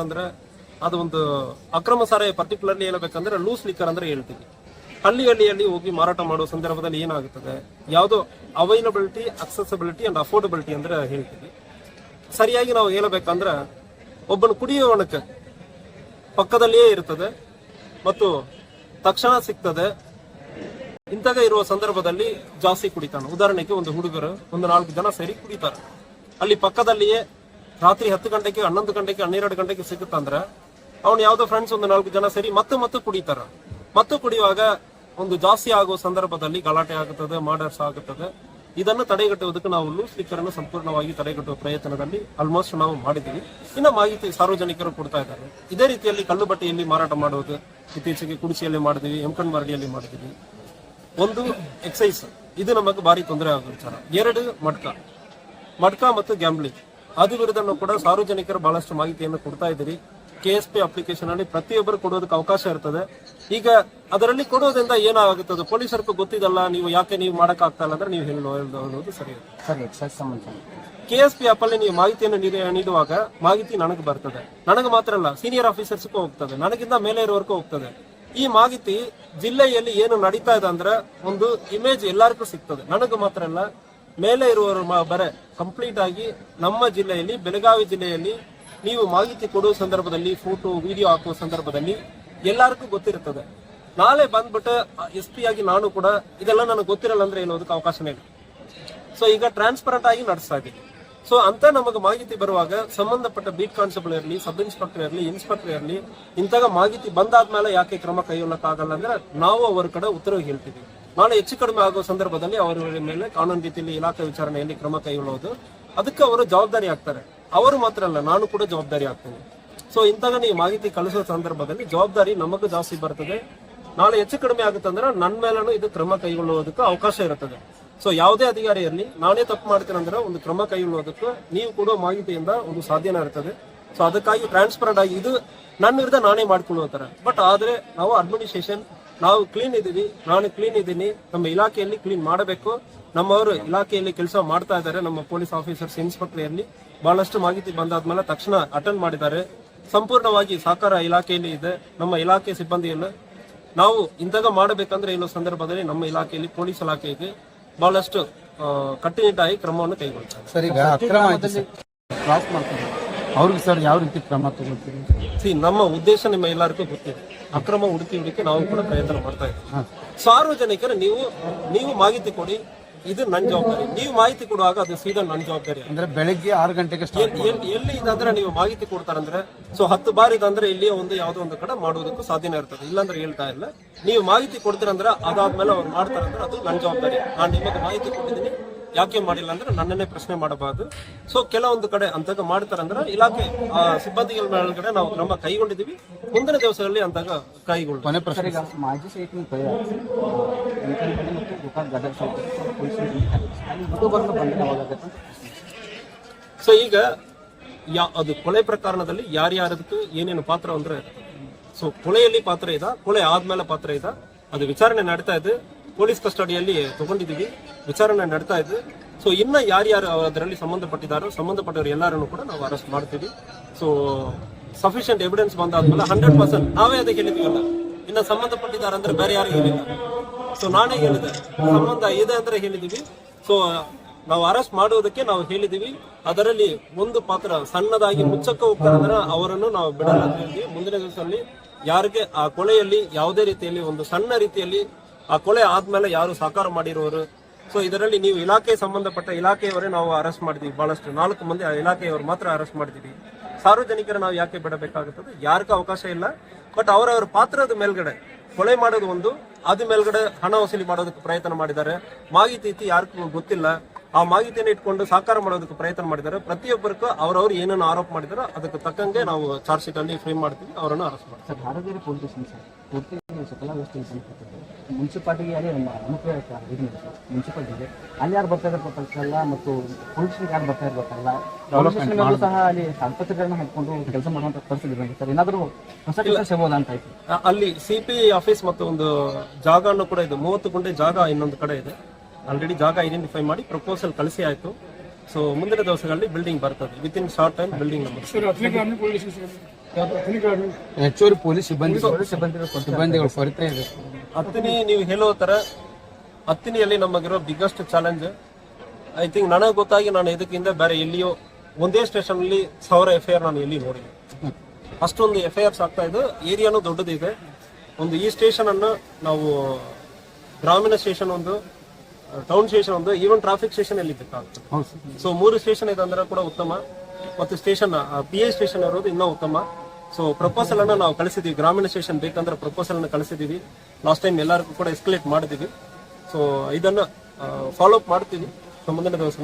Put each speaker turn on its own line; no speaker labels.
ಅಂದ್ರೆ ಅದು ಒಂದು ಅಕ್ರಮ ಸಾರಾಯಿ ಪರ್ಟಿಕ್ಯುಲರ್ಲಿ ಹೇಳ್ಬೇಕಂದ್ರೆ ಲೂಸ್ ಲಿಕ್ಕರ್ ಅಂದ್ರೆ ಹೇಳ್ತೀವಿ. ಹಳ್ಳಿಯಲ್ಲಿ ಹೋಗಿ ಮಾರಾಟ ಮಾಡುವ ಸಂದರ್ಭದಲ್ಲಿ ಏನಾಗುತ್ತದೆ, ಯಾವುದೋ ಅವೈಲಬಿಲಿಟಿ, ಅಕ್ಸೆಸಿಬಿಲಿಟಿ ಅಂಡ್ ಅಫೋರ್ಡಬಿಲಿಟಿ ಅಂದ್ರೆ ಹೇಳ್ತೀವಿ. ಸರಿಯಾಗಿ ನಾವು ಹೇಳಬೇಕಂದ್ರೆ ಒಬ್ಬನು ಕುಡಿಯುವವನಕ್ಕೆ ಪಕ್ಕದಲ್ಲಿಯೇ ಇರ್ತದೆ ಮತ್ತು ತಕ್ಷಣ ಸಿಗ್ತದೆ. ಇಂತಾಗ ಇರುವ ಸಂದರ್ಭದಲ್ಲಿ ಜಾಸ್ತಿ ಕುಡಿತಾನೆ. ಉದಾಹರಣೆಗೆ ಒಂದು ಹುಡುಗರು ಒಂದು 4 ಜನ ಸೇರಿ ಕುಡಿತಾರೆ. ಅಲ್ಲಿ ಪಕ್ಕದಲ್ಲಿಯೇ ರಾತ್ರಿ 10 ಗಂಟೆಗೆ, 11 ಗಂಟೆಗೆ, 12 ಗಂಟೆಗೆ ಸಿಗುತ್ತಂದ್ರೆ ಅವ್ನು ಯಾವ್ದೋ ಫ್ರೆಂಡ್ಸ್ ಒಂದು 4 ಜನ ಸೇರಿ ಮತ್ತೆ ಕುಡಿತಾರ. ಮತ್ತೆ ಕುಡಿಯುವಾಗ ಒಂದು ಜಾಸ್ತಿ ಆಗುವ ಸಂದರ್ಭದಲ್ಲಿ ಗಲಾಟೆ ಆಗುತ್ತದೆ, ಮರ್ಡರ್ಸ್ ಆಗುತ್ತದೆ. ಇದನ್ನು ತಡೆಗಟ್ಟುವುದಕ್ಕೆ ನಾವು ಲೂಸ್ ಲಿಕ್ಕರ್ ಅನ್ನು ಸಂಪೂರ್ಣವಾಗಿ ತಡೆಗಟ್ಟುವ ಪ್ರಯತ್ನದಲ್ಲಿ ಆಲ್ಮೋಸ್ಟ್ ನಾವು ಮಾಡಿದ್ದೀವಿ. ಇನ್ನು ಮಾಹಿತಿ ಸಾರ್ವಜನಿಕರು ಕೊಡ್ತಾ ಇದ್ದಾರೆ. ಇದೇ ರೀತಿಯಲ್ಲಿ ಕಲ್ಲುಬಟ್ಟೆಯಲ್ಲಿ ಮಾರಾಟ ಮಾಡುವುದು ಇತ್ತೀಚೆಗೆ ಕುಡಿಸಿಯಲ್ಲಿ ಮಾಡಿದ್ವಿ, ಎಮ್ಕಂಡ್ಮಾರ್ಡಿಯಲ್ಲಿ ಮಾಡಿದ್ವಿ. ಒಂದು ಎಕ್ಸೈಸ್, ಇದು ನಮಗೆ ಭಾರಿ ತೊಂದರೆ ಆಗುವ ವಿಚಾರ. 2 ಮಡ್ಕ ಮತ್ತು ಗ್ಯಾಂಬ್ಲಿಂಗ್, ಅದು ವಿರುದ್ಧ ಕೂಡ ಸಾರ್ವಜನಿಕರು ಬಹಳಷ್ಟು ಮಾಹಿತಿಯನ್ನು ಕೊಡ್ತಾ ಇದ್ದೀರಿ. KSP ಅಪ್ಲಿಕೇಶನ್ ಅಲ್ಲಿ ಪ್ರತಿಯೊಬ್ಬರು ಕೊಡೋದಕ್ಕೆ ಅವಕಾಶ ಇರ್ತದೆ. ಈಗ ಅದರಲ್ಲಿ ಕೊಡೋದ್ರಿಂದ ಏನಾಗುತ್ತದೆ, ಪೊಲೀಸರಿಗೂ ಗೊತ್ತಿದಲ್ಲ, ನೀವು ಯಾಕೆ ನೀವು ಮಾಡಕ್ ಆಗ್ತಾ ಇಲ್ಲ ಅಂದ್ರೆ ನೀವು ಹೇಳೋದು ಸರಿ. KSP ಆಪ್ ಅಲ್ಲಿ ನೀವು ಮಾಹಿತಿಯನ್ನು ನೀಡುವಾಗ ಮಾಹಿತಿ ನನಗೆ ಬರ್ತದೆ. ನನಗೆ ಮಾತ್ರ ಅಲ್ಲ, ಸೀನಿಯರ್ ಆಫೀಸರ್ಸ್ಗೂ ಹೋಗ್ತದೆ, ನನಗಿಂತ ಮೇಲೆ ಇರೋವರೆಗೂ ಹೋಗ್ತದೆ. ಈ ಮಾಹಿತಿ ಜಿಲ್ಲೆಯಲ್ಲಿ ಏನು ನಡೀತಾ ಇದೆ ಅಂದ್ರೆ ಒಂದು ಇಮೇಜ್ ಎಲ್ಲರಿಗೂ ಸಿಗ್ತದೆ. ನನಗೆ ಮಾತ್ರ ಅಲ್ಲ, ಮೇಲೆ ಇರುವವರು ಬರೆ ಕಂಪ್ಲೀಟ್ ಆಗಿ ನಮ್ಮ ಜಿಲ್ಲೆಯಲ್ಲಿ, ಬೆಳಗಾವಿ ಜಿಲ್ಲೆಯಲ್ಲಿ ನೀವು ಮಾಹಿತಿ ಕೊಡುವ ಸಂದರ್ಭದಲ್ಲಿ, ಫೋಟೋ ವಿಡಿಯೋ ಹಾಕುವ ಸಂದರ್ಭದಲ್ಲಿ ಎಲ್ಲರಿಗೂ ಗೊತ್ತಿರುತ್ತದೆ. ನಾಳೆ ಬಂದ್ಬಿಟ್ಟು SP ಆಗಿ ನಾನು ಕೂಡ ಇದೆಲ್ಲ ನನಗೆ ಗೊತ್ತಿರಲ್ಲ ಅಂದ್ರೆ ಹೇಳೋದಕ್ಕೆ ಅವಕಾಶನೇ ಇಲ್ಲ. ಸೊ ಈಗ ಟ್ರಾನ್ಸ್ಪರೆಂಟ್ ಆಗಿ ನಡೆಸ್ತಾ ಇದ್ದೀವಿ. ಸೊ ಅಂತ ನಮಗೆ ಮಾಹಿತಿ ಬರುವಾಗ ಸಂಬಂಧಪಟ್ಟ ಬೀಟ್ ಕಾನ್ಸ್ಟೇಬಲ್ ಇರಲಿ, ಸಬ್ ಇನ್ಸ್ಪೆಕ್ಟರ್ ಇರಲಿ, ಇನ್ಸ್ಪೆಕ್ಟರ್ ಇರಲಿ, ಇಂತಾಗ ಮಾಹಿತಿ ಬಂದಾದ್ಮೇಲೆ ಯಾಕೆ ಕ್ರಮ ಕೈಗೊಳ್ಳಕ್ಕಾಗಲ್ಲ ಅಂದ್ರೆ ನಾವು ಅವರ ಕಡೆ ಉತ್ತರ ಹೇಳ್ತೀವಿ. ನಾಳೆ ಹೆಚ್ಚು ಕಡಿಮೆ ಆಗುವ ಸಂದರ್ಭದಲ್ಲಿ ಅವರ ಮೇಲೆ ಕಾನೂನು ರೀತಿಯಲ್ಲಿ ಇಲಾಖೆ ವಿಚಾರಣೆಯಲ್ಲಿ ಕ್ರಮ ಕೈಗೊಳ್ಳುವುದು, ಅದಕ್ಕೆ ಅವರು ಜವಾಬ್ದಾರಿ ಆಗ್ತಾರೆ. ಅವರು ಮಾತ್ರ ಅಲ್ಲ, ನಾನು ಕೂಡ ಜವಾಬ್ದಾರಿ ಆಗ್ತೇನೆ. ಸೊ ಇಂತಾಗ ನೀವು ಮಾಹಿತಿ ಕಳಿಸೋ ಸಂದರ್ಭದಲ್ಲಿ ಜವಾಬ್ದಾರಿ ನಮಗೂ ಜಾಸ್ತಿ ಬರ್ತದೆ. ನಾಳೆ ಹೆಚ್ಚು ಕಡಿಮೆ ಆಗುತ್ತೆ ಅಂದ್ರೆ ನನ್ನ ಮೇಲೂ ಇದು ಕ್ರಮ ಕೈಗೊಳ್ಳುವುದಕ್ಕೆ ಅವಕಾಶ ಇರುತ್ತದೆ. ಸೊ ಯಾವುದೇ ಅಧಿಕಾರಿ ಇರಲಿ, ನಾನೇ ತಪ್ಪು ಮಾಡ್ತೇನೆ ಅಂದ್ರೆ ಒಂದು ಕ್ರಮ ಕೈಗೊಳ್ಳುವುದಕ್ಕೆ ನೀವು ಕೊಡುವ ಮಾಹಿತಿಯಿಂದ ಒಂದು ಸಾಧ್ಯನ ಇರ್ತದೆ. ಸೊ ಅದಕ್ಕಾಗಿ ಟ್ರಾನ್ಸ್ಪರೆಂಟ್ ಆಗಿ ಇದು ನನ್ನ ವಿರುದ್ಧ ನಾನೇ ಮಾಡ್ಕೊಳ್ಳುತ್ತಾರೆ. ಬಟ್ ಆದ್ರೆ ನಾವು ಅಡ್ಮಿನಿಸ್ಟ್ರೇಷನ್, ನಾವು ಕ್ಲೀನ್ ಇದ್ದೀವಿ, ನಾನು ಕ್ಲೀನ್ ಇದ್ದೀನಿ, ನಮ್ಮ ಇಲಾಖೆಯಲ್ಲಿ ಕ್ಲೀನ್ ಮಾಡಬೇಕು. ನಮ್ಮವರು ಇಲಾಖೆಯಲ್ಲಿ ಕೆಲಸ ಮಾಡ್ತಾ ಇದ್ದಾರೆ. ನಮ್ಮ ಪೊಲೀಸ್ ಆಫೀಸರ್ಸ್, ಇನ್ಸ್ಪೆಕ್ಟರ್ ಇರಲಿ, ಬಹಳಷ್ಟು ಮಾಹಿತಿ ಬಂದಾದ್ಮೇಲೆ ತಕ್ಷಣ ಅಟೆಂಡ್ ಮಾಡಿದ್ದಾರೆ. ಸಂಪೂರ್ಣವಾಗಿ ಸಹಕಾರ ಇಲಾಖೆಯಲ್ಲಿ ಇದೆ. ನಮ್ಮ ಇಲಾಖೆ ಸಿಬ್ಬಂದಿಯನ್ನು ನಾವು ಇಂತಾಗ ಮಾಡಬೇಕಂದ್ರೆ ಇಲ್ಲೋ ಸಂದರ್ಭದಲ್ಲಿ ನಮ್ಮ ಇಲಾಖೆಯಲ್ಲಿ, ಪೊಲೀಸ್ ಇಲಾಖೆಗೆ ಬಹಳಷ್ಟು ಕಟ್ಟುನಿಟ್ಟಾಗಿ ಕ್ರಮವನ್ನು ಕೈಗೊಳ್ತಾರೆ.
ಸರ್, ಈಗ ಅಕ್ರಮ ಕ್ರಾಸ್ ಮಾಡ್ತಾರೆ ಅವ್ರಿಗೆ ಸರ್ ಯಾವ ರೀತಿ ಕ್ರಮ ತಗೊಳ್ತೀವಿ?
ನಮ್ಮ ಉದ್ದೇಶ ನಿಮ್ಮ ಎಲ್ಲರಿಗೂ ಗೊತ್ತಿದೆ. ಅಕ್ರಮ ಹುಡುಕಿ ನಾವು ಕೂಡ ಪ್ರಯತ್ನ ಮಾಡ್ತಾ ಇದ್ದೀವಿ. ಸಾರ್ವಜನಿಕರು ನೀವು ಮಾಹಿತಿ ಕೊಡಿ, ಇದು ನನ್ನ ಜವಾಬ್ದಾರಿ. ನೀವು ಮಾಹಿತಿ ಕೊಡುವಾಗ ಅದು ಸೀದಾ ನನ್ನ ಜವಾಬ್ದಾರಿ.
ಅಂದ್ರೆ ಬೆಳಿಗ್ಗೆ 6 ಗಂಟೆಗೆ
ಎಲ್ಲಿ ಇದಂದ್ರೆ ನೀವು ಮಾಹಿತಿ ಕೊಡ್ತಾರಂದ್ರೆ, ಸೊ 10 ಬಾರಿ ಇದಂದ್ರೆ ಇಲ್ಲಿ ಒಂದು ಯಾವುದೋ ಒಂದು ಕಡೆ ಮಾಡುವುದಕ್ಕೂ ಸಾಧ್ಯನೇ ಇರ್ತದೆ. ಇಲ್ಲಾಂದ್ರೆ ಹೇಳ್ತಾ ಇಲ್ಲ. ನೀವು ಮಾಹಿತಿ ಕೊಡ್ತೀರಂದ್ರೆ ಅದಾದ್ಮೇಲೆ ಅವ್ರು ಮಾಡ್ತಾರಂದ್ರೆ ಅದು ನನ್ನ ಜವಾಬ್ದಾರಿ. ನಾನು ನಿಮಗೆ ಮಾಹಿತಿ ಕೊಟ್ಟಿದ್ದೀನಿ, ಯಾಕೆ ಮಾಡಿಲ್ಲ ಅಂದ್ರೆ ನನ್ನನ್ನೇ ಪ್ರಶ್ನೆ ಮಾಡಬಾರ್ದು. ಸೊ ಕೆಲವೊಂದು ಕಡೆ ಅಂತಾಗ ಮಾಡ್ತಾರಂದ್ರೆ ಇಲಾಖೆ ಸಿಬ್ಬಂದಿಗಳ ಮೇಲ್ಗಡೆ ನಾವು ಕ್ರಮ ಕೈಗೊಂಡಿದ್ದೀವಿ. ಮುಂದಿನ ದಿವಸಗಳಲ್ಲಿ ಅಂತಾಗ ಕೈಗೊಳ್ಳಿ.
ಮಾಜಿ ಸೈನಿಕ
ಸೊ ಈಗ ಅದು ಕೊಲೆ ಪ್ರಕರಣದಲ್ಲಿ ಯಾರ್ಯಾರದಕ್ಕೂ ಏನೇನು ಪಾತ್ರ ಅಂದ್ರೆ, ಸೊ ಕೊಲೆಯಲ್ಲಿ ಪಾತ್ರ ಇದೆ, ಕೊಲೆ ಆದ್ಮೇಲೆ ಪಾತ್ರ ಇದೆ, ಅದು ವಿಚಾರಣೆ ನಡೀತಾ ಇದೆ. ಪೊಲೀಸ್ ಕಸ್ಟಡಿಯಲ್ಲಿ ತಗೊಂಡಿದ್ದೀವಿ, ವಿಚಾರಣೆ ನಡೀತಾ ಇದೆ. ಸೊ ಇನ್ನ ಯಾರ್ಯಾರು ಅದರಲ್ಲಿ ಸಂಬಂಧಪಟ್ಟವರು ಎಲ್ಲರನ್ನು ಕೂಡ ನಾವು ಅರೆಸ್ಟ್ ಮಾಡ್ತೀವಿ. ಸೊ ಸಫಿಷಿಯಂಟ್ ಎವಿಡೆನ್ಸ್ ಬಂದಾದ್ಮೇಲೆ 100% ನಾವೇ ಅದಕ್ಕೆ ಹೇಳಿದೀವಲ್ಲ, ಇನ್ನ ಸಂಬಂಧಪಟ್ಟಿದ್ದಾರೆ ಅಂದ್ರೆ ಬೇರೆ ಯಾರು ಹೇಳಿಲ್ಲ. ಸೊ ನಾನೇ ಹೇಳಿದೆ, ಸಂಬಂಧ ಇದೆ ಅಂದ್ರೆ ಹೇಳಿದೀವಿ. ಸೊ ನಾವು ಅರೆಸ್ಟ್ ಮಾಡುವುದಕ್ಕೆ ನಾವು ಹೇಳಿದೀವಿ. ಅದರಲ್ಲಿ ಒಂದು ಪಾತ್ರ ಸಣ್ಣದಾಗಿ ಮುಚ್ಚಕ್ಕೆ ಹೋಗ್ತಾರೆ ಅಂದ್ರೆ ಅವರನ್ನು ನಾವು ಬಿಡಲ್ಲ ಅಂತ ಹೇಳಿದ್ವಿ. ಮುಂದಿನ ದಿವಸದಲ್ಲಿ ಯಾರಿಗೆ ಆ ಕೊಲೆಯಲ್ಲಿ ಯಾವುದೇ ರೀತಿಯಲ್ಲಿ ಒಂದು ಸಣ್ಣ ರೀತಿಯಲ್ಲಿ ಆ ಕೊಲೆ ಆದ್ಮೇಲೆ ಯಾರು ಸಹಕಾರ ಮಾಡಿರುವರು, ಸೊ ಇದರಲ್ಲಿ ನೀವು ಇಲಾಖೆ ಸಂಬಂಧಪಟ್ಟ ಇಲಾಖೆಯವರೇ ನಾವು ಅರೆಸ್ಟ್ ಮಾಡಿದೀವಿ. ಬಹಳಷ್ಟು 4 ಮಂದಿ ಇಲಾಖೆಯವರು ಮಾತ್ರ ಅರೆಸ್ಟ್ ಮಾಡಿದೀವಿ. ಸಾರ್ವಜನಿಕರು ನಾವು ಯಾಕೆ ಬಿಡಬೇಕಾಗುತ್ತದೆ? ಯಾರಿಗೂ ಅವಕಾಶ ಇಲ್ಲ. ಬಟ್ ಅವರವರ ಪಾತ್ರದ ಮೇಲ್ಗಡೆ ಕೊಲೆ ಮಾಡೋದು ಒಂದು, ಅದ ಮೇಲ್ಗಡೆ ಹಣ ವಸೂಲಿ ಮಾಡೋದಕ್ಕೆ ಪ್ರಯತ್ನ ಮಾಡಿದ್ದಾರೆ. ಮಾಹಿತಿ ಯಾರಿಗೂ ಗೊತ್ತಿಲ್ಲ, ಆ ಮಾಹಿತಿಯನ್ನು ಇಟ್ಕೊಂಡು ಸಹಕಾರ ಮಾಡೋದಕ್ಕೆ ಪ್ರಯತ್ನ ಮಾಡಿದ್ದಾರೆ. ಪ್ರತಿಯೊಬ್ಬರಿಗೂ ಅವರವರು ಏನನ್ನು ಆರೋಪ ಮಾಡಿದಾರೋ ಅದಕ್ಕೆ ತಕ್ಕಂಗೆ ನಾವು ಚಾರ್ಜ್ ಶೀಟ್ ಅಲ್ಲಿ ಫ್ರೇಮ್ ಮಾಡ್ತೀವಿ, ಅವರನ್ನು ಅರೆಸ್ಟ್ ಮಾಡ್ತೀವಿ.
ಭಾರತೀಯ ಪೊಲೀಸ್ ಸ್ಟೇಷನ್ ಸಕಲ ವ್ಯವಸ್ಥೆ ಮುನ್ಸಿಪಾಲಿಟಿಗೆ ಅಲ್ಲಿ ಮುನ್ಸಿಪಾಲಿಟಿಗೆ ಅಲ್ಲಿ ಯಾರು ಬರ್ತಾ ಇದ್ದಾರೆ ಗೊತ್ತಾಗಲ್ಲ, ಮತ್ತು ಪೊಲೀಸ್ಗೆ ಯಾರು ಬರ್ತಾ ಇರೋ ಗೊತ್ತಾಗಲ್ಲ. ಸಹ ಅಲ್ಲಿ ತಾಡ್ಪತ್ರೆಗಳನ್ನ ಹಾಕೊಂಡು ಕೆಲಸ ಮಾಡುವಂತ ಪರಿಸ್ಥಿತಿ ಸರ್. ಏನಾದರೂ ಹೊಸ ಕೆಲಸ ಸಿಗಬಹುದಾ ಅಂತ ಆಯ್ತು.
ಅಲ್ಲಿ CP ಆಫೀಸ್ ಮತ್ತು ಒಂದು ಜಾಗನೂ ಕೂಡ ಇದೆ, 30 ಗುಂಟೆ ಜಾಗ ಇನ್ನೊಂದು ಕಡೆ ಇದೆ. ಆಲ್ರೆಡಿ ಜಾಗ ಐಡೆಂಟಿಫೈ ಮಾಡಿ ಪ್ರಪೋಸಲ್ ಕಳಿಸಿ ಆಯ್ತು. ಸೊ ಮುಂದಿನ ದಿವಸಗಳಲ್ಲಿ ಬಿಲ್ಡಿಂಗ್ ಬರ್ತದೆ, with in short time building number
ಹೆಚ್ಚುವರಿ ಪೊಲೀಸ್ ಸಿಬ್ಬಂದಿಗಳ ಕೊರತೆ ಇದೆ.
ಹತ್ತಿನಿ ನೀವು ಹೇಳೋ ತರ ಹತ್ತಿನಿಯಲ್ಲಿ ನಮಗಿರೋ ಬಿಗ್ಗೆಸ್ಟ್ ಚಾಲೆಂಜ್ ಐ ಥಿಂಕ್ ನನಗೆ ಗೊತ್ತಾಗಿ ನಾನು ಇದಕ್ಕಿಂತ ಬೇರೆ ಎಲ್ಲಿಯೋ ಒಂದೇ ಸ್ಟೇಷನ್ ಅಲ್ಲಿ 1000 FIR ನಾನು ಎಲ್ಲಿ ನೋಡಿಲ್ಲ. ಅಷ್ಟೊಂದು FIRs ಆಗ್ತಾ ಇದೆ. ಏರಿಯಾನು ದೊಡ್ಡದಿದೆ. ಒಂದು ಈ ಸ್ಟೇಷನ್ ಅನ್ನು ನಾವು ಗ್ರಾಮೀಣ ಸ್ಟೇಷನ್ ಒಂದು, ಟೌನ್ ಸ್ಟೇಷನ್ ಒಂದು, ಈವನ್ ಟ್ರಾಫಿಕ್ ಸ್ಟೇಷನ್ ಅಲ್ಲಿ ಬೇಕಾಗ್ತದೆ. ಸೊ 3 ಸ್ಟೇಷನ್ ಇದೆ ಅಂದ್ರೆ ಕೂಡ ಉತ್ತಮ. ಮತ್ತು ಸ್ಟೇಷನ್ PI ಸ್ಟೇಷನ್ ಇರೋದು ಇನ್ನೂ ಉತ್ತಮ. ಸೊ ಪ್ರಪೋಸಲ್ ಅನ್ನ ನಾವು ಕಳಿಸಿದೀವಿ. ಗ್ರಾಮೀಣ ಸ್ಟೇಷನ್ ಬೇಕಂದ್ರೆ ಪ್ರಪೋಸಲ್ ಅನ್ನು ಕಳಿಸಿದೀವಿ. ಲಾಸ್ಟ್ ಟೈಮ್ ಎಲ್ಲರಿಗೂ ಕೂಡ ಎಸ್ಕಲೇಟ್ ಮಾಡಿದೀವಿ. ಸೊ ಇದನ್ನ ಫಾಲೋ ಅಪ್ ಮಾಡ್ತೀವಿ ಮುಂದಿನ ದಿವಸ.